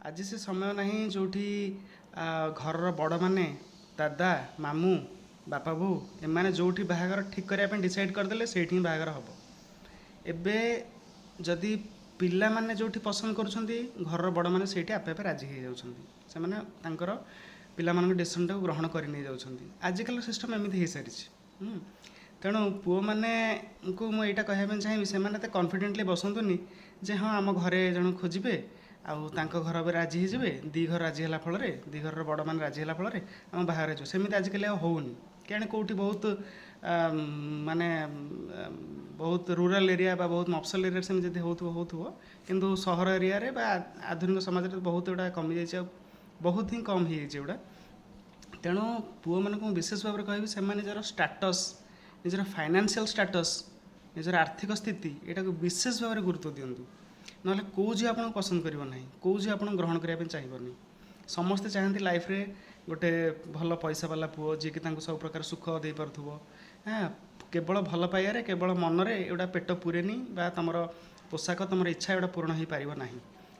ଆଜି ସେ ସମୟ ନାହିଁ ଯେଉଁଠି ଘରର ବଡ଼ମାନେ ଦାଦା ମାମୁଁ ବାପା ବୋଉ ଏମାନେ ଯେଉଁଠି ବାହାଘର ଠିକ୍ କରିବା ପାଇଁ ଡିସାଇଡ଼୍ କରିଦେଲେ ସେଇଠି ହିଁ ବାହାଘର ହେବ। ଏବେ ଯଦି ପିଲାମାନେ ଯେଉଁଠି ପସନ୍ଦ କରୁଛନ୍ତି ଘରର ବଡ଼ମାନେ ସେଇଠି ଆପେ ଆପେ ରାଜି ହେଇଯାଉଛନ୍ତି। ସେମାନେ ତାଙ୍କର ପିଲାମାନଙ୍କ ଡିସିସନ୍ଟାକୁ ଗ୍ରହଣ କରି ନେଇଯାଉଛନ୍ତି। ଆଜିକାଲିର ସିଷ୍ଟମ୍ ଏମିତି ହେଇସାରିଛି। ତେଣୁ ପୁଅମାନଙ୍କୁ ମୁଁ ଏଇଟା କହିବା ପାଇଁ ଚାହିଁବି, ସେମାନେ ଏତେ କନଫିଡେଣ୍ଟଲି ବସନ୍ତୁନି ଯେ ହଁ ଆମ ଘରେ ଜଣକୁ ଖୋଜିବେ ଆଉ ତାଙ୍କ ଘର ବି ରାଜି ହେଇଯିବେ, ଦୁଇ ଘର ରାଜି ହେଲା ଫଳରେ, ଦୁଇ ଘରର ବଡ଼ମାନେ ରାଜି ହେଲା ଫଳରେ ଆମ ବାହାଘର ହେଇଯିବ। ସେମିତି ଆଜିକାଲି ଆଉ ହେଉନି। କେଜାଣି କେଉଁଠି ବହୁତ ମାନେ ବହୁତ ରୁରାଲ୍ ଏରିଆ ବା ବହୁତ ମଫସଲ ଏରିଆରେ ସେମିତି ଯଦି ହେଉଥିବ, କିନ୍ତୁ ସହର ଏରିଆରେ ବା ଆଧୁନିକ ସମାଜରେ ବହୁତ ଏଗୁଡ଼ା କମିଯାଇଛି, ଆଉ ବହୁତ ହିଁ କମ୍ ହେଇଯାଇଛି ଏଗୁଡ଼ା। ତେଣୁ ପୁଅମାନଙ୍କୁ ମୁଁ ବିଶେଷ ଭାବରେ କହିବି, ସେମାନେ ନିଜର ଷ୍ଟାଟସ୍, ନିଜର ଫାଇନାନ୍ସିଆଲ୍ ଷ୍ଟାଟସ୍, ନିଜର ଆର୍ଥିକ ସ୍ଥିତି ଏଇଟାକୁ ବିଶେଷ ଭାବରେ ଗୁରୁତ୍ୱ ଦିଅନ୍ତୁ। ନହେଲେ କେଉଁ ଝିଅ ଆପଣଙ୍କୁ ପସନ୍ଦ କରିବ ନାହିଁ, କେଉଁ ଝିଅ ଆପଣଙ୍କୁ ଗ୍ରହଣ କରିବା ପାଇଁ ଚାହିଁବନି। ସମସ୍ତେ ଚାହାନ୍ତି ଲାଇଫ୍ରେ ଗୋଟେ ଭଲ ପଇସା ବାଲା ପୁଅ ଯିଏକି ତାଙ୍କୁ ସବୁ ପ୍ରକାର ସୁଖ ଦେଇପାରୁଥିବ। କେବଳ ଭଲ ପାଇବାରେ, କେବଳ ମନରେ ଏଗୁଡ଼ା ପେଟ ପୁରେନି ବା ତୁମର ପୋଷାକ, ତୁମର ଇଚ୍ଛା ଏଗୁଡ଼ା ପୂରଣ ହୋଇପାରିବ ନାହିଁ।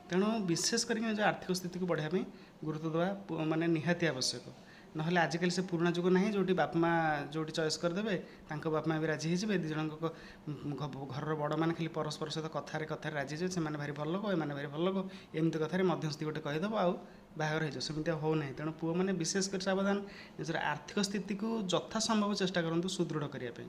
ତେଣୁ ବିଶେଷ କରିକି ନିଜ ଆର୍ଥିକ ସ୍ଥିତିକୁ ବଢ଼ାଇବା ପାଇଁ ଗୁରୁତ୍ୱ ଦେବା ମାନେ ନିହାତି ଆବଶ୍ୟକ। ନହେଲେ ଆଜିକାଲି ସେ ପୁରୁଣା ଯୁଗ ନାହିଁ ଯେଉଁଠି ବାପା ମା ଯେଉଁଠି ଚଏସ୍ କରିଦେବେ ତାଙ୍କ ବାପା ମା ବି ରାଜି ହେଇଯିବେ। ଦୁଇ ଜଣଙ୍କ ଘରର ବଡ଼ମାନେ ଖାଲି ପରସ୍ପର ସହିତ କଥାରେ ରାଜି ହେଇଯିବେ, ସେମାନେ ଭାରି ଭଲ ଲୋକ, ଏମାନେ ଭାରି ଭଲ ଲୋକ, ଏମିତି କଥାରେ ମଧ୍ୟସ୍ଥି ଗୋଟେ କହିଦେବ ଆଉ ବାହାଘର ହେଇଯିବ। ସେମିତି ଆଉ ହେଉନାହିଁ। ତେଣୁ ପୁଅମାନେ ବିଶେଷ କରି ସାବଧାନ, ନିଜର ଆର୍ଥିକ ସ୍ଥିତିକୁ ଯଥା ସମ୍ଭବ ଚେଷ୍ଟା କରନ୍ତୁ ସୁଦୃଢ଼ କରିବା ପାଇଁ।